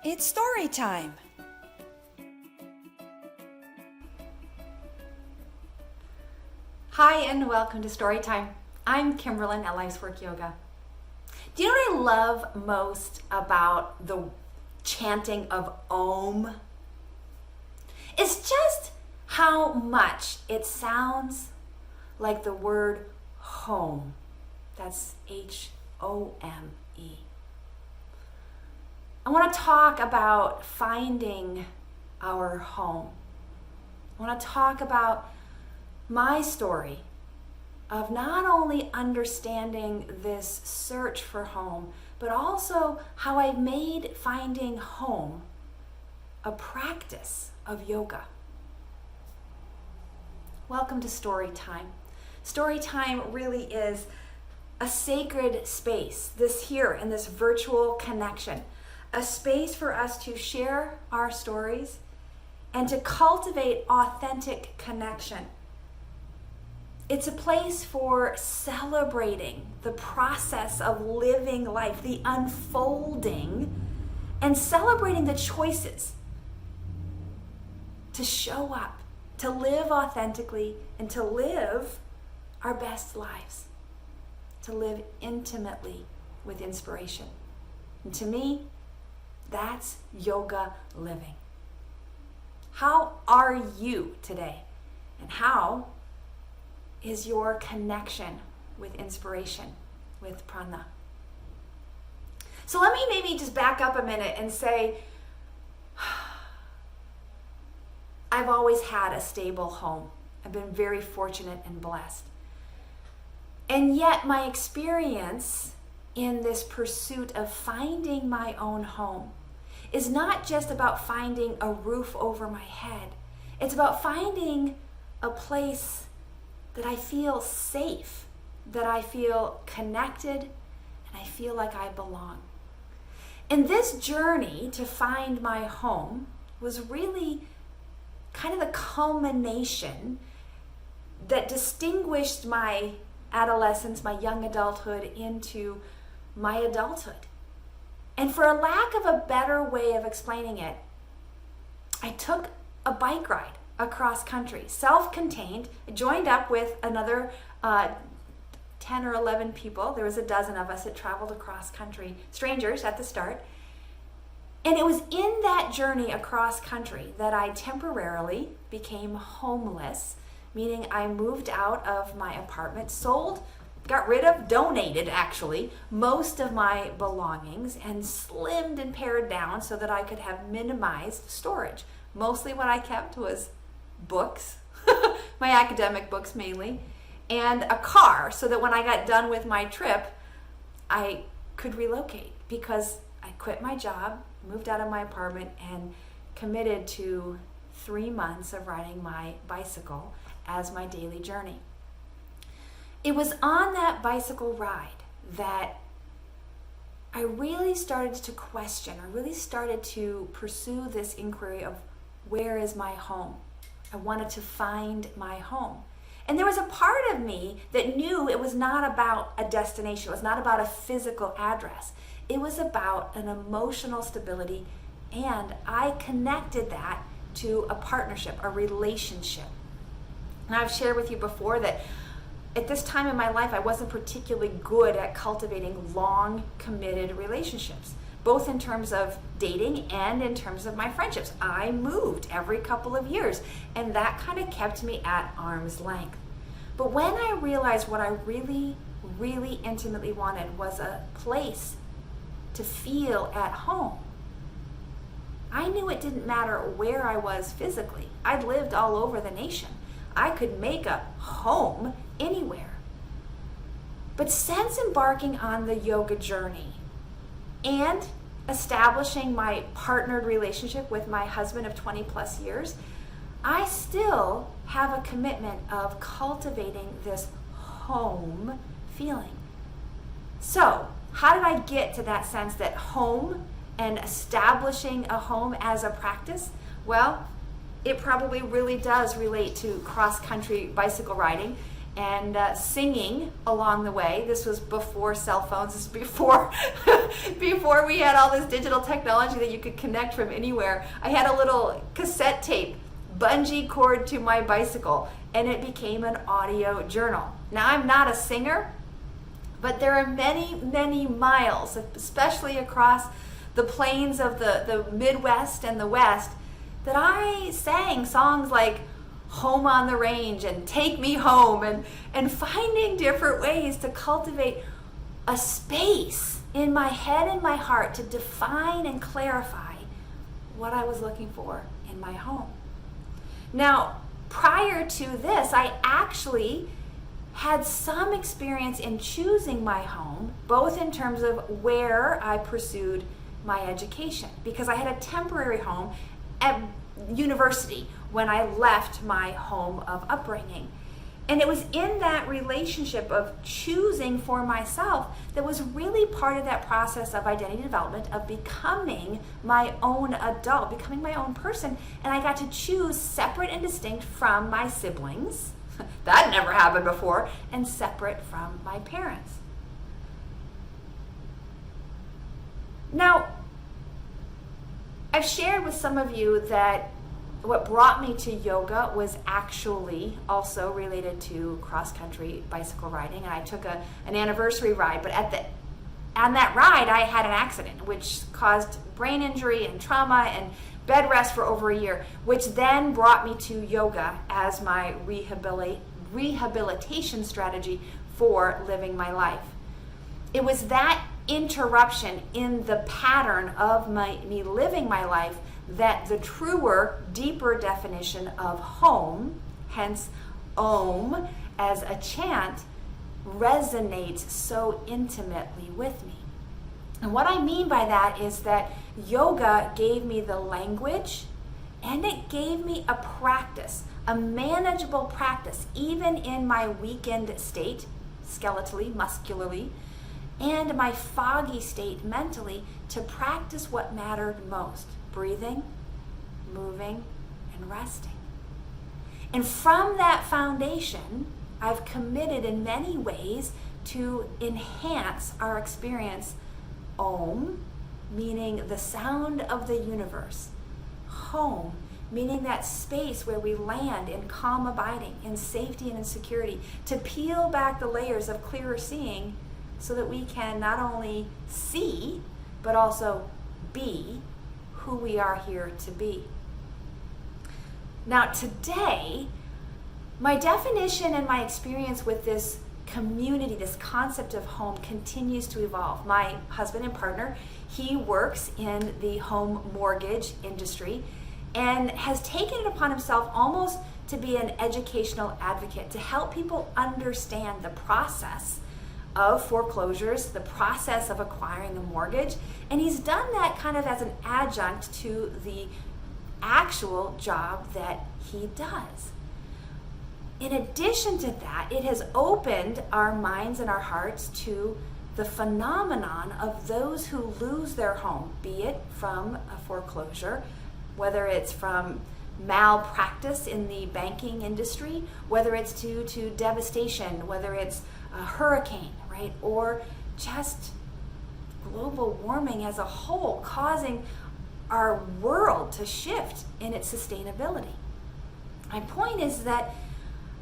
It's story time. Hi and welcome to Storytime. I'm Kimberlyn at Life's Work Yoga. Do you know what I love most about the chanting of Om? It's just how much it sounds like the word home. That's H-O-M-E. I want to talk about finding our home. I want to talk about my story of not only understanding this search for home, but also how I made finding home a practice of yoga. Welcome to Storytime. Storytime really is a sacred space, this here in this virtual connection, a space for us to share our stories and to cultivate authentic connection. It's a place for celebrating the process of living life, the unfolding, and celebrating the choices to show up, to live authentically, and to live our best lives, to live intimately with inspiration. And to me, that's yoga living. How are you today? And how is your connection with inspiration, with prana? So let me maybe just back up a minute and say, I've always had a stable home. I've been very fortunate and blessed. And yet my experience in this pursuit of finding my own home is not just about finding a roof over my head. It's about finding a place that I feel safe, that I feel connected, and I feel like I belong. And this journey to find my home was really kind of the culmination that distinguished my adolescence, my young adulthood, into my adulthood. And for a lack of a better way of explaining it, I took a bike ride across country, self-contained. I joined up with another 10 or 11 people. There was a dozen of us that traveled across country, strangers at the start. And it was in that journey across country that I temporarily became homeless, meaning I moved out of my apartment, got rid of, donated actually, most of my belongings and slimmed and pared down so that I could have minimized storage. Mostly what I kept was books, my academic books mainly, and a car so that when I got done with my trip, I could relocate because I quit my job, moved out of my apartment, and committed to 3 months of riding my bicycle as my daily journey. It was on that bicycle ride that I really started to question, I really started to pursue this inquiry of where is my home? I wanted to find my home. And there was a part of me that knew it was not about a destination, it was not about a physical address. It was about an emotional stability, and I connected that to a partnership, a relationship. And I've shared with you before that at this time in my life, I wasn't particularly good at cultivating long, committed relationships, both in terms of dating and in terms of my friendships. I moved every couple of years, and that kind of kept me at arm's length. But when I realized what I really, really intimately wanted was a place to feel at home, I knew it didn't matter where I was physically. I'd lived all over the nation. I could make a home anywhere. But since embarking on the yoga journey and establishing my partnered relationship with my husband of 20 plus years, I still have a commitment of cultivating this home feeling. So, how did I get to that sense that home and establishing a home as a practice? Well, it probably really does relate to cross-country bicycle riding and singing along the way. This was before cell phones. This was before before we had all this digital technology that you could connect from anywhere. I had a little cassette tape, bungee cord to my bicycle, and it became an audio journal. Now, I'm not a singer, but there are many, many miles, especially across the plains of the Midwest and the West, that I sang songs like Home on the Range and Take Me Home, and finding different ways to cultivate a space in my head and my heart to define and clarify what I was looking for in my home. Now, prior to this, I actually had some experience in choosing my home, both in terms of where I pursued my education, because I had a temporary home at university when I left my home of upbringing. And it was in that relationship of choosing for myself that was really part of that process of identity development, of becoming my own adult, becoming my own person. And I got to choose separate and distinct from my siblings. That never happened before. And separate from my parents. Now, I've shared with some of you that what brought me to yoga was actually also related to cross-country bicycle riding, and I took an anniversary ride, but on that ride I had an accident which caused brain injury and trauma and bed rest for over a year, which then brought me to yoga as my rehabilitation strategy for living my life. It was that interruption in the pattern of me living my life that the truer, deeper definition of home, hence Om as a chant, resonates so intimately with me. And what I mean by that is that yoga gave me the language, and it gave me a practice, a manageable practice, even in my weakened state, skeletally, muscularly, and my foggy state mentally, to practice what mattered most: breathing, moving, and resting. And from that foundation, I've committed in many ways to enhance our experience. Om, meaning the sound of the universe. Home, meaning that space where we land in calm abiding, in safety and in security, to peel back the layers of clearer seeing so that we can not only see, but also be who we are here to be. Now today, my definition and my experience with this community, this concept of home, continues to evolve. My husband and partner, he works in the home mortgage industry and has taken it upon himself almost to be an educational advocate, to help people understand the process of foreclosures, the process of acquiring a mortgage. And he's done that kind of as an adjunct to the actual job that he does. In addition to that, it has opened our minds and our hearts to the phenomenon of those who lose their home, be it from a foreclosure, whether it's from malpractice in the banking industry, whether it's due to devastation, whether it's a hurricane, right? Or just global warming as a whole, causing our world to shift in its sustainability. My point is that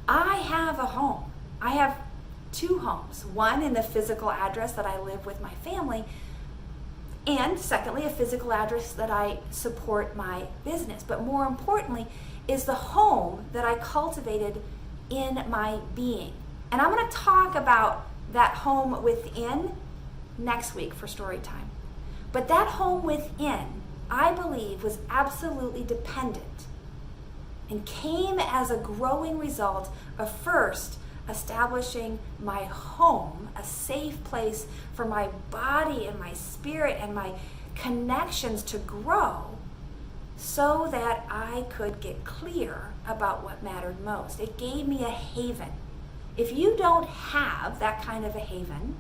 I have a home. I have two homes. One in the physical address that I live with my family, and secondly, a physical address that I support my business. But more importantly is the home that I cultivated in my being. And I'm going to talk about that home within next week for Storytime. But that home within, I believe, was absolutely dependent and came as a growing result of first establishing my home, a safe place for my body and my spirit and my connections to grow, so that I could get clear about what mattered most. It gave me a haven. If you don't have that kind of a haven,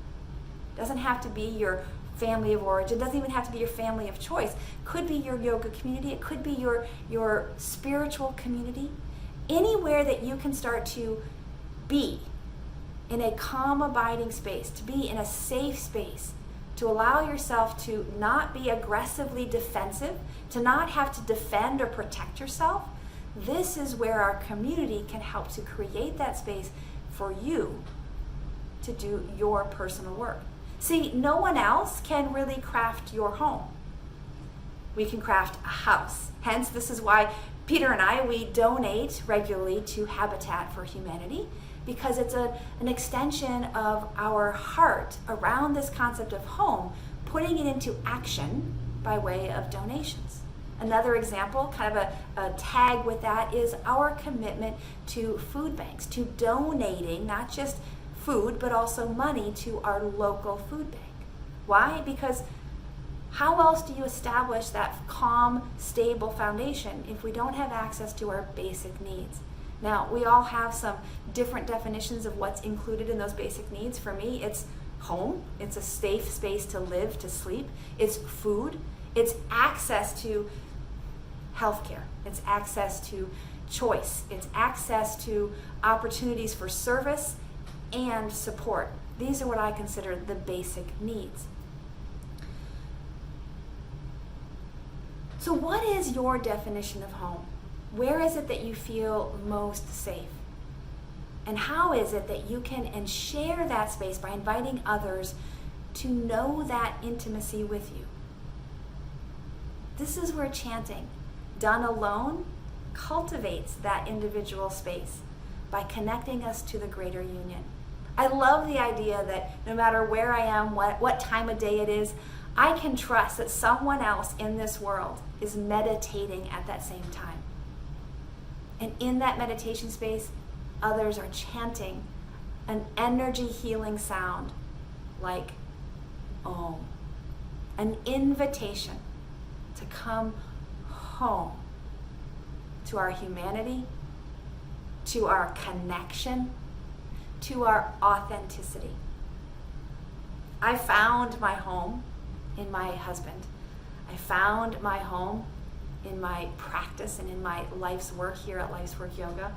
doesn't have to be your family of origin, doesn't even have to be your family of choice, could be your yoga community, it could be your spiritual community, anywhere that you can start to be in a calm, abiding space, to be in a safe space, to allow yourself to not be aggressively defensive, to not have to defend or protect yourself. This is where our community can help to create that space for you to do your personal work. See, no one else can really craft your home. We can craft a house. Hence, this is why Peter and I, we donate regularly to Habitat for Humanity, because it's an extension of our heart around this concept of home, putting it into action by way of donations. Another example, kind of a tag with that, is our commitment to food banks, to donating not just food, but also money to our local food bank. Why? Because how else do you establish that calm, stable foundation if we don't have access to our basic needs? Now, we all have some different definitions of what's included in those basic needs. For me, it's home. It's a safe space to live, to sleep. It's food. It's access to healthcare. It's access to choice. It's access to opportunities for service and support. These are what I consider the basic needs. So what is your definition of home? Where is it that you feel most safe? And how is it that you can share that space by inviting others to know that intimacy with you? This is where chanting, done alone, cultivates that individual space by connecting us to the greater union. I love the idea that no matter where I am, what time of day it is, I can trust that someone else in this world is meditating at that same time. And in that meditation space, others are chanting an energy healing sound like Om, an invitation to come home to our humanity, to our connection, to our authenticity. I found my home in my husband. I found my home in my practice and in my life's work here at Life's Work Yoga.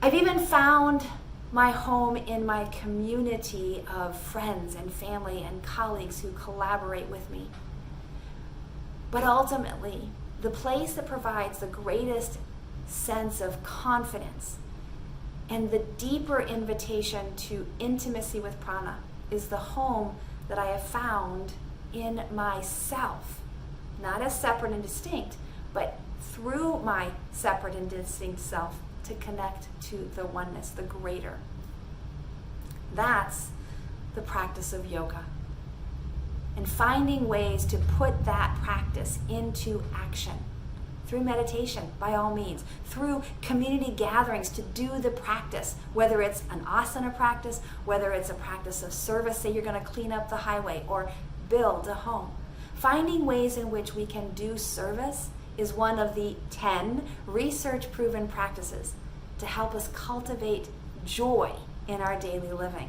I've even found my home in my community of friends and family and colleagues who collaborate with me. But ultimately, the place that provides the greatest sense of confidence and the deeper invitation to intimacy with prana is the home that I have found in myself, not as separate and distinct, but through my separate and distinct self to connect to the oneness, the greater. That's the practice of yoga. And finding ways to put that practice into action through meditation, by all means, through community gatherings to do the practice, whether it's an asana practice, whether it's a practice of service, say you're going to clean up the highway or build a home. Finding ways in which we can do service is one of the 10 research-proven practices to help us cultivate joy in our daily living.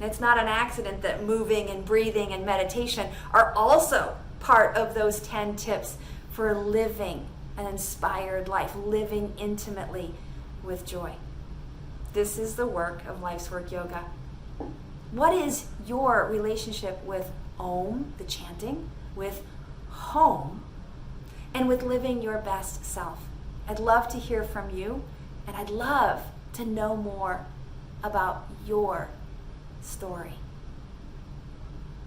It's not an accident that moving and breathing and meditation are also part of those 10 tips for living an inspired life, living intimately with joy. This is the work of Life's Work Yoga. What is your relationship with Om, the chanting, with home, and with living your best self? I'd love to hear from you, and I'd love to know more about your story.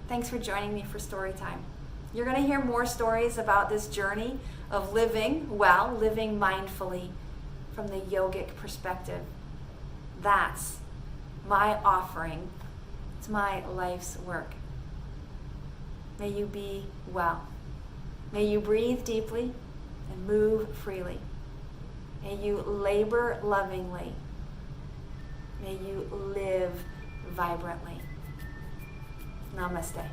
Thanks for joining me for Storytime. You're going to hear more stories about this journey of living well, living mindfully from the yogic perspective. That's my offering. It's my life's work. May you be well. May you breathe deeply and move freely. May you labor lovingly. May you live vibrantly. Namaste.